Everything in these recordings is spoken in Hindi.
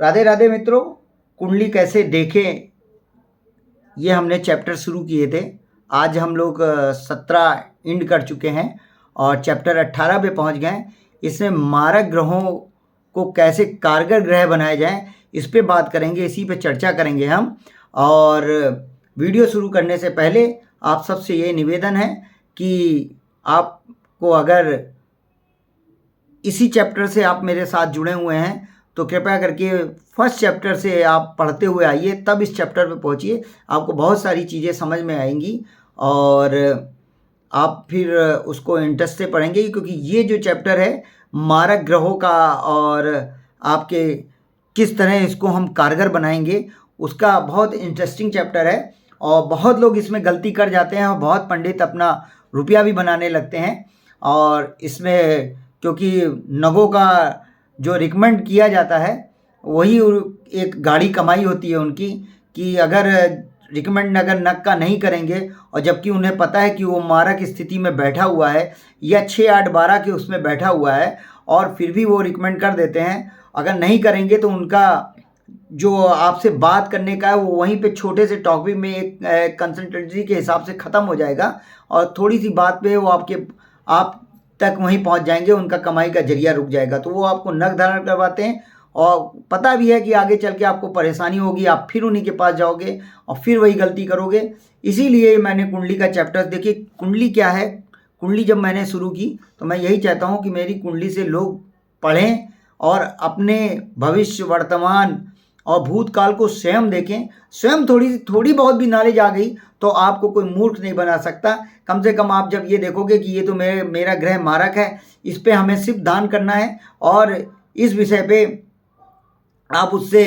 राधे राधे मित्रों, कुंडली कैसे देखें ये हमने चैप्टर शुरू किए थे। आज हम लोग 17 एंड कर चुके हैं और चैप्टर 18 पे पहुंच गए। इसमें मारक ग्रहों को कैसे कारगर ग्रह बनाए जाएं इस पे बात करेंगे, इसी पे चर्चा करेंगे हम। और वीडियो शुरू करने से पहले आप सबसे ये निवेदन है कि आपको अगर इसी चैप्टर से आप मेरे साथ जुड़े हुए हैं तो कृपया करके फर्स्ट चैप्टर से आप पढ़ते हुए आइए, तब इस चैप्टर पे पहुंचिए। आपको बहुत सारी चीज़ें समझ में आएंगी और आप फिर उसको इंटरेस्ट से पढ़ेंगे, क्योंकि ये जो चैप्टर है मारक ग्रहों का और आपके किस तरह इसको हम कारगर बनाएंगे उसका बहुत इंटरेस्टिंग चैप्टर है। और बहुत लोग इसमें गलती कर जाते हैं और बहुत पंडित अपना रुपया भी बनाने लगते हैं। और इसमें क्योंकि नगों का जो रिकमेंड किया जाता है वही एक गाड़ी कमाई होती है उनकी, कि अगर रिकमेंड अगर नग का नहीं करेंगे और जबकि उन्हें पता है कि वो मारक स्थिति में बैठा हुआ है या 6 8 12 के उसमें बैठा हुआ है और फिर भी वो रिकमेंड कर देते हैं, अगर नहीं करेंगे तो उनका जो आपसे बात करने का है वो वहीं पे छोटे से टॉपिक में एक कंसल्टेंसी के हिसाब से ख़त्म हो जाएगा और थोड़ी सी बात पे वो आप तक वहीं पहुंच जाएंगे, उनका कमाई का जरिया रुक जाएगा। तो वो आपको नग धारण करवाते हैं और पता भी है कि आगे चल के आपको परेशानी होगी, आप फिर उन्हीं के पास जाओगे और फिर वही गलती करोगे। इसीलिए मैंने कुंडली का चैप्टर, देखिए कुंडली क्या है। कुंडली जब मैंने शुरू की तो मैं यही चाहता हूँ कि मेरी कुंडली से लोग पढ़ें और अपने भविष्य, वर्तमान और भूतकाल को स्वयं देखें। स्वयं थोड़ी बहुत भी नॉलेज आ गई तो आपको कोई मूर्ख नहीं बना सकता। कम से कम आप जब ये देखोगे कि ये तो मेरा ग्रह मारक है, इस पे हमें सिर्फ दान करना है और इस विषय पे आप उससे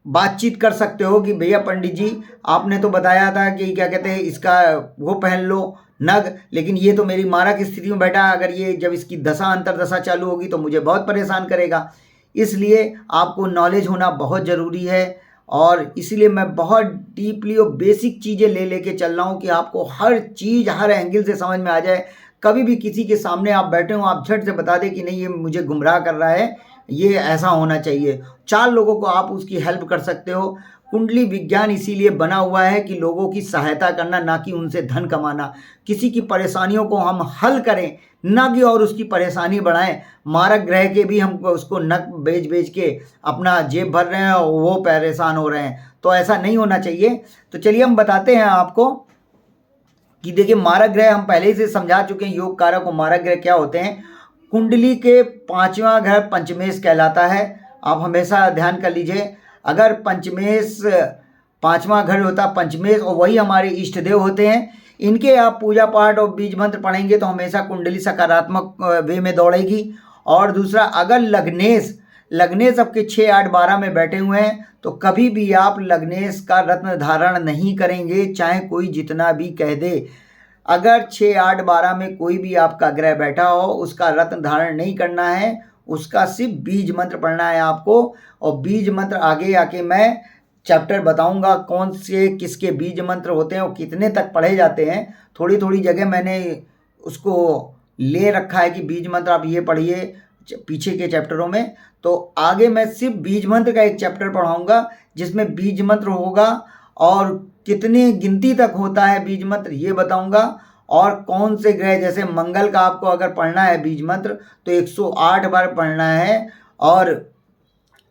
बातचीत कर सकते हो कि भैया पंडित जी आपने तो बताया था कि क्या कहते हैं इसका वो पहन लो नग, लेकिन ये तो मेरी मारक स्थिति में बैठा है, अगर ये जब इसकी दशा अंतरदशा चालू होगी तो मुझे बहुत परेशान करेगा। इसलिए आपको नॉलेज होना बहुत ज़रूरी है और इसीलिए मैं बहुत डीपली और बेसिक चीज़ें लेके चल रहा हूँ कि आपको हर चीज़ हर एंगल से समझ में आ जाए। कभी भी किसी के सामने आप बैठे हो, आप झट से बता दें कि नहीं ये मुझे गुमराह कर रहा है, ये ऐसा होना चाहिए। 4 लोगों को आप उसकी हेल्प कर सकते हो। कुंडली विज्ञान इसीलिए बना हुआ है कि लोगों की सहायता करना, ना कि उनसे धन कमाना। किसी की परेशानियों को हम हल करें, ना कि और उसकी परेशानी बढ़ाएं। मारक ग्रह के भी हम उसको नक बेच के अपना जेब भर रहे हैं और वो परेशान हो रहे हैं, तो ऐसा नहीं होना चाहिए। तो चलिए हम बताते हैं आपको कि देखिए मारक ग्रह हम पहले ही से समझा चुके हैं। योग कारक और मारक ग्रह क्या होते हैं। कुंडली के 5वां घर पंचमेश कहलाता है। आप हमेशा ध्यान कर लीजिए, अगर पंचमेश 5वां घर होता पंचमेश और वही हमारे इष्ट देव होते हैं, इनके आप पूजा पाठ और बीज मंत्र पढ़ेंगे तो हमेशा कुंडली सकारात्मक वे में दौड़ेगी। और दूसरा, अगर लग्नेश आपके 6 8 12 में बैठे हुए हैं तो कभी भी आप लग्नेश का रत्न धारण नहीं करेंगे, चाहे कोई जितना भी कह दे। अगर 6 8 12 में कोई भी आपका ग्रह बैठा हो उसका रत्न धारण नहीं करना है, उसका सिर्फ बीज मंत्र पढ़ना है आपको। और बीज मंत्र आगे आके मैं चैप्टर बताऊंगा कौन से किसके बीज मंत्र होते हैं और कितने तक पढ़े जाते हैं। थोड़ी जगह मैंने उसको ले रखा है कि बीज मंत्र आप ये पढ़िए पीछे के चैप्टरों में। तो आगे मैं सिर्फ बीज मंत्र का एक चैप्टर पढ़ाऊंगा जिसमें बीज मंत्र होगा और कितनी गिनती तक होता है बीज मंत्र ये बताऊंगा। और कौन से ग्रह, जैसे मंगल का आपको अगर पढ़ना है बीज मंत्र तो 108 बार पढ़ना है। और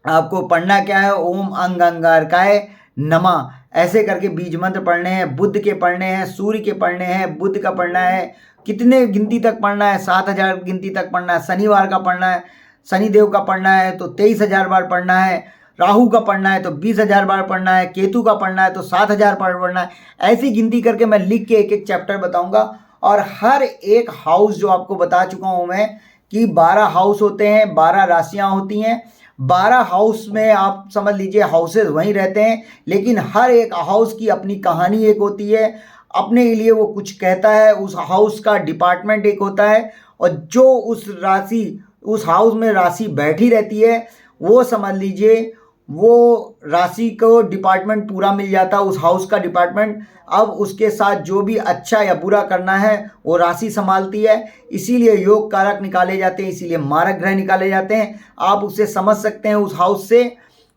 आपको पढ़ना क्या है, ओम अंग अंगारकाय नमः, ऐसे करके बीज मंत्र पढ़ने हैं। बुध के पढ़ने हैं, सूर्य के पढ़ने हैं, बुध का पढ़ना है, कितने गिनती तक पढ़ना है, 7000 गिनती तक पढ़ना है। शनिवार का पढ़ना है, शनिदेव का पढ़ना है तो 23,000 बार पढ़ना है। राहु का पढ़ना है तो 20,000 बार पढ़ना है। केतु का पढ़ना है तो 7,000 बार पढ़ना है। ऐसी गिनती करके मैं लिख के एक एक चैप्टर बताऊंगा। और हर एक हाउस जो आपको बता चुका हूं मैं कि 12 हाउस होते हैं, 12 राशियां होती हैं। 12 हाउस में आप समझ लीजिए हाउसेज वहीं रहते हैं, लेकिन हर एक हाउस की अपनी कहानी एक होती है, अपने लिए वो कुछ कहता है। उस हाउस का डिपार्टमेंट एक होता है और जो उस हाउस में राशि बैठी रहती है वो समझ लीजिए वो राशि को डिपार्टमेंट पूरा मिल जाता है, उस हाउस का डिपार्टमेंट। अब उसके साथ जो भी अच्छा या बुरा करना है वो राशि संभालती है। इसीलिए योग कारक निकाले जाते हैं, इसीलिए मारक ग्रह निकाले जाते हैं। आप उससे समझ सकते हैं उस हाउस से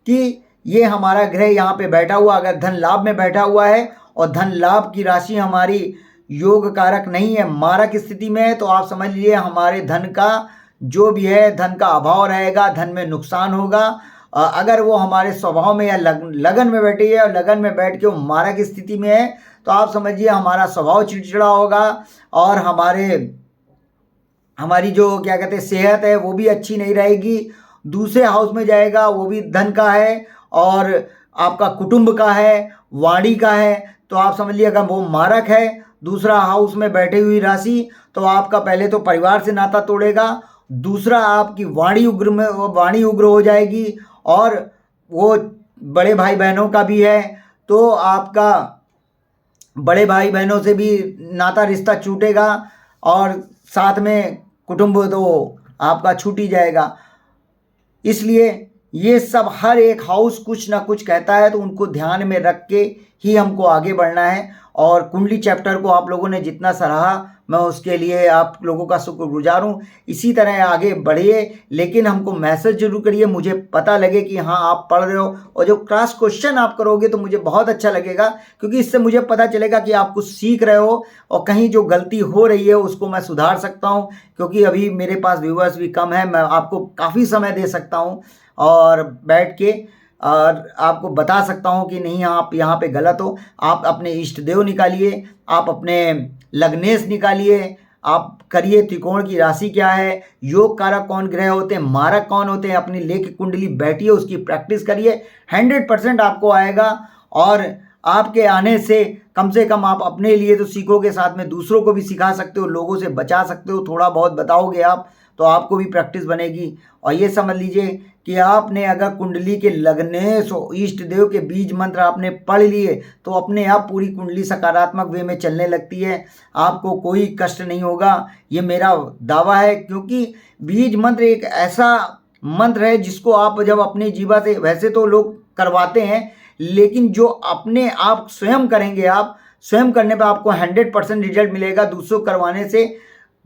कि ये हमारा ग्रह यहाँ पे बैठा हुआ अगर धन लाभ में बैठा हुआ है और धन लाभ की राशि हमारी योग कारक नहीं है, मारक स्थिति में है, तो आप समझ लीजिए हमारे धन का जो भी है धन का अभाव रहेगा, धन में नुकसान होगा। अगर वो हमारे स्वभाव में या लगन में बैठी है और लगन में बैठ के वो मारक स्थिति में है तो आप समझिए हमारा स्वभाव चिड़चिड़ा होगा और हमारी जो क्या कहते हैं सेहत है वो भी अच्छी नहीं रहेगी। दूसरे हाउस में जाएगा वो भी धन का है और आपका कुटुंब का है, वाणी का है, तो आप समझ लीजिए अगर वो मारक है दूसरा हाउस में बैठी हुई राशि तो आपका पहले तो परिवार से नाता तोड़ेगा, दूसरा आपकी वाणी उग्र हो जाएगी और वो बड़े भाई बहनों का भी है तो आपका बड़े भाई बहनों से भी नाता रिश्ता छूटेगा और साथ में कुटुंब तो आपका छूट ही जाएगा। इसलिए ये सब हर एक हाउस कुछ ना कुछ कहता है तो उनको ध्यान में रख के ही हमको आगे बढ़ना है। और कुंडली चैप्टर को आप लोगों ने जितना सराहा मैं उसके लिए आप लोगों का शुक्रगुजार हूँ। इसी तरह आगे बढ़िए, लेकिन हमको मैसेज जरूर करिए, मुझे पता लगे कि हाँ आप पढ़ रहे हो और जो क्लास क्वेश्चन आप करोगे तो मुझे बहुत अच्छा लगेगा, क्योंकि इससे मुझे पता चलेगा कि आप कुछ सीख रहे हो और कहीं जो गलती हो रही है उसको मैं सुधार सकता हूँ। क्योंकि अभी मेरे पास व्यूवर्स भी कम है, मैं आपको काफ़ी समय दे सकता हूँ और बैठ के और आपको बता सकता हूँ कि नहीं आप यहाँ पे गलत हो। आप अपने इष्ट देव निकालिए, आप अपने लग्नेश निकालिए, आप करिए त्रिकोण की राशि क्या है, योग कारक कौन ग्रह होते हैं, मारक कौन होते हैं, अपनी लेख कुंडली बैठिए उसकी प्रैक्टिस करिए, 100% आपको आएगा। और आपके आने से कम आप अपने लिए तो सीखोगे, साथ में दूसरों को भी सिखा सकते हो, लोगों से बचा सकते हो, थोड़ा बहुत बताओगे आप तो आपको भी प्रैक्टिस बनेगी। और ये समझ लीजिए कि आपने अगर कुंडली के लग्नेश और इष्ट देव के बीज मंत्र आपने पढ़ लिए तो अपने आप पूरी कुंडली सकारात्मक वे में चलने लगती है, आपको कोई कष्ट नहीं होगा, ये मेरा दावा है। क्योंकि बीज मंत्र एक ऐसा मंत्र है जिसको आप जब अपने जीवा से, वैसे तो लोग करवाते हैं लेकिन जो अपने आप स्वयं करेंगे, आप स्वयं करने पर आपको 100% रिजल्ट मिलेगा। दूसरों करवाने से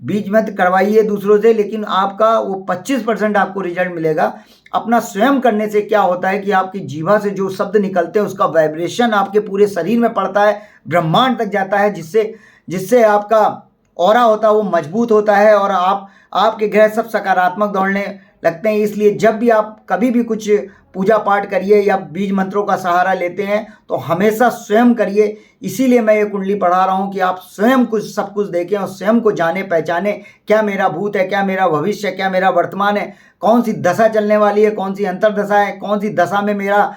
बीज मंत्र करवाइए दूसरों से, लेकिन आपका वो 25% आपको रिजल्ट मिलेगा। अपना स्वयं करने से क्या होता है कि आपकी जीवा से जो शब्द निकलते हैं उसका वाइब्रेशन आपके पूरे शरीर में पड़ता है, ब्रह्मांड तक जाता है, जिससे आपका ऑरा होता है वो मजबूत होता है और आपके ग्रह सब सकारात्मक दौड़ने लगते हैं। इसलिए जब भी आप कभी भी कुछ पूजा पाठ करिए या बीज मंत्रों का सहारा लेते हैं तो हमेशा स्वयं करिए। इसीलिए मैं ये कुंडली पढ़ा रहा हूँ कि आप स्वयं सब कुछ देखें और स्वयं को जाने पहचाने, क्या मेरा भूत है, क्या मेरा भविष्य है, क्या मेरा वर्तमान है, कौन सी दशा चलने वाली है, कौन सी अंतर्दशा है, कौन सी दशा में मेरा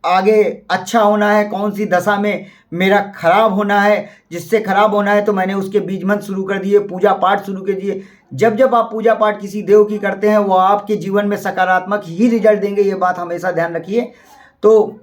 आगे अच्छा होना है, कौन सी दशा में मेरा खराब होना है। जिससे खराब होना है तो मैंने उसके बीज मंत्र शुरू कर दिए, पूजा पाठ शुरू कर दिए। जब आप पूजा पाठ किसी देव की करते हैं वो आपके जीवन में सकारात्मक ही रिजल्ट देंगे, ये बात हमेशा ध्यान रखिए। तो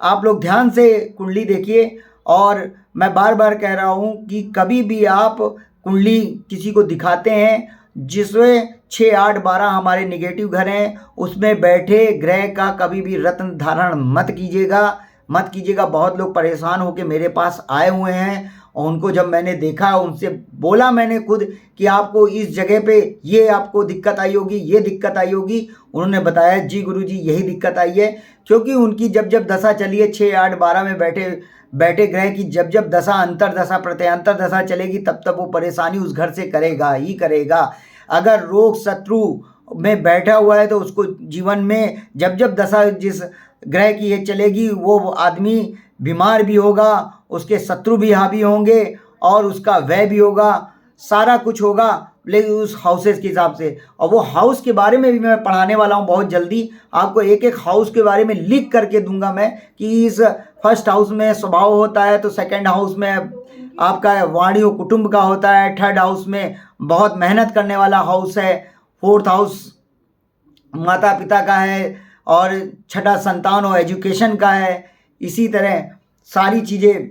आप लोग ध्यान से कुंडली देखिए और मैं बार बार कह रहा हूँ कि कभी भी आप कुंडली किसी को दिखाते हैं जिसमें 6, 8, 12 हमारे नेगेटिव घर हैं, उसमें बैठे ग्रह का कभी भी रत्न धारण मत कीजिएगा। बहुत लोग परेशान होकर मेरे पास आए हुए हैं और उनको जब मैंने देखा, उनसे बोला मैंने खुद कि आपको इस जगह पे ये आपको दिक्कत आई होगी, ये दिक्कत आई होगी, उन्होंने बताया जी गुरुजी यही दिक्कत आई है। क्योंकि उनकी जब दशा चली है 6, 8, 12 में बैठे ग्रह की जब दशा अंतरदशा प्रत्यंतर दशा चलेगी तब वो परेशानी उस घर से करेगा ही करेगा। अगर रोग शत्रु में बैठा हुआ है तो उसको जीवन में जब दशा जिस ग्रह की ये चलेगी वो आदमी बीमार भी होगा, उसके शत्रु भी हावी होंगे और उसका व्यय भी होगा, सारा कुछ होगा, लेकिन उस हाउसेस के हिसाब से। और वो हाउस के बारे में भी मैं पढ़ाने वाला हूँ बहुत जल्दी, आपको एक एक हाउस के बारे में लिख करके दूंगा मैं कि इस फर्स्ट हाउस में स्वभाव होता है तो सेकंड हाउस में आपका वाणी और कुटुंब का होता है, थर्ड हाउस में बहुत मेहनत करने वाला हाउस है, फोर्थ हाउस माता पिता का है और छठा संतान और एजुकेशन का है। इसी तरह सारी चीज़ें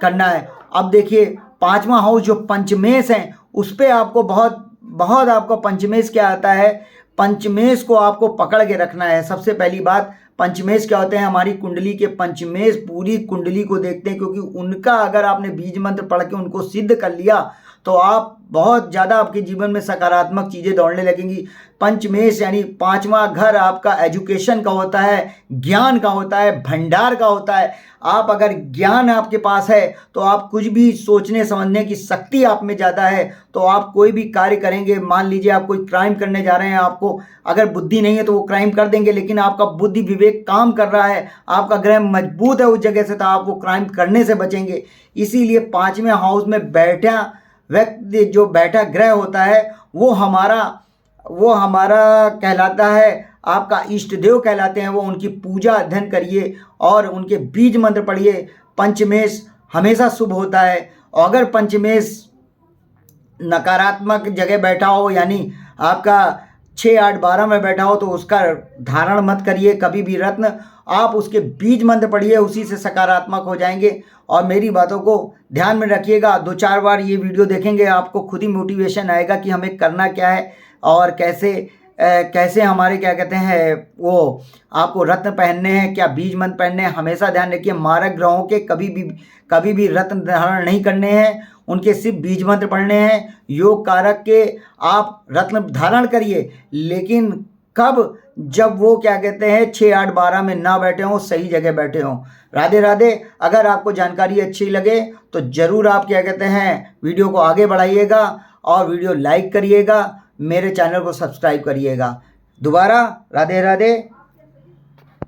करना है। अब देखिए 5वां हाउस जो पंचमेश है उस पर आपको बहुत आपको पंचमेश क्या आता है, पंचमेश को आपको पकड़ के रखना है। सबसे पहली बात, पंचमेश क्या होते हैं, हमारी कुंडली के पंचमेश पूरी कुंडली को देखते हैं, क्योंकि उनका अगर आपने बीज मंत्र पढ़ के उनको सिद्ध कर लिया तो आप बहुत ज़्यादा आपके जीवन में सकारात्मक चीज़ें दौड़ने लगेंगी। पंचमेश यानी पांचवा घर आपका एजुकेशन का होता है, ज्ञान का होता है, भंडार का होता है। आप अगर ज्ञान आपके पास है तो आप कुछ भी सोचने समझने की शक्ति आप में ज़्यादा है, तो आप कोई भी कार्य करेंगे। मान लीजिए आप कोई क्राइम करने जा रहे हैं, आपको अगर बुद्धि नहीं है तो वो क्राइम कर देंगे, लेकिन आपका बुद्धि विवेक काम कर रहा है, आपका ग्रह मजबूत है उस जगह से, तो आप वो क्राइम करने से बचेंगे। इसीलिए पांचवें हाउस में बैठा व्यक्ति, जो बैठा ग्रह होता है, वो हमारा कहलाता है, आपका इष्ट देव कहलाते हैं। वो उनकी पूजा अध्ययन करिए और उनके बीज मंत्र पढ़िए। पंचमेश हमेशा शुभ होता है। और अगर पंचमेश नकारात्मक जगह बैठा हो, यानी आपका 6, 8, 12 में बैठा हो, तो उसका धारण मत करिए कभी भी रत्न। आप उसके बीज मंत्र पढ़िए, उसी से सकारात्मक हो जाएंगे। और मेरी बातों को ध्यान में रखिएगा। 2-4 बार ये वीडियो देखेंगे, आपको खुद ही मोटिवेशन आएगा कि हमें करना क्या है और कैसे हमारे क्या कहते हैं वो आपको रत्न पहनने हैं, क्या बीज मंत्र पहनने हैं। हमेशा ध्यान रखिए, मारक ग्रहों के कभी भी रत्न धारण नहीं करने हैं, उनके सिर्फ बीज मंत्र पढ़ने हैं। योग कारक के आप रत्न धारण करिए, लेकिन कब, जब वो क्या कहते हैं 6, 8, 12 में ना बैठे हों, सही जगह बैठे हों। राधे राधे। अगर आपको जानकारी अच्छी लगे तो ज़रूर आप क्या कहते हैं वीडियो को आगे बढ़ाइएगा और वीडियो लाइक करिएगा, मेरे चैनल को सब्सक्राइब करिएगा। दोबारा राधे राधे।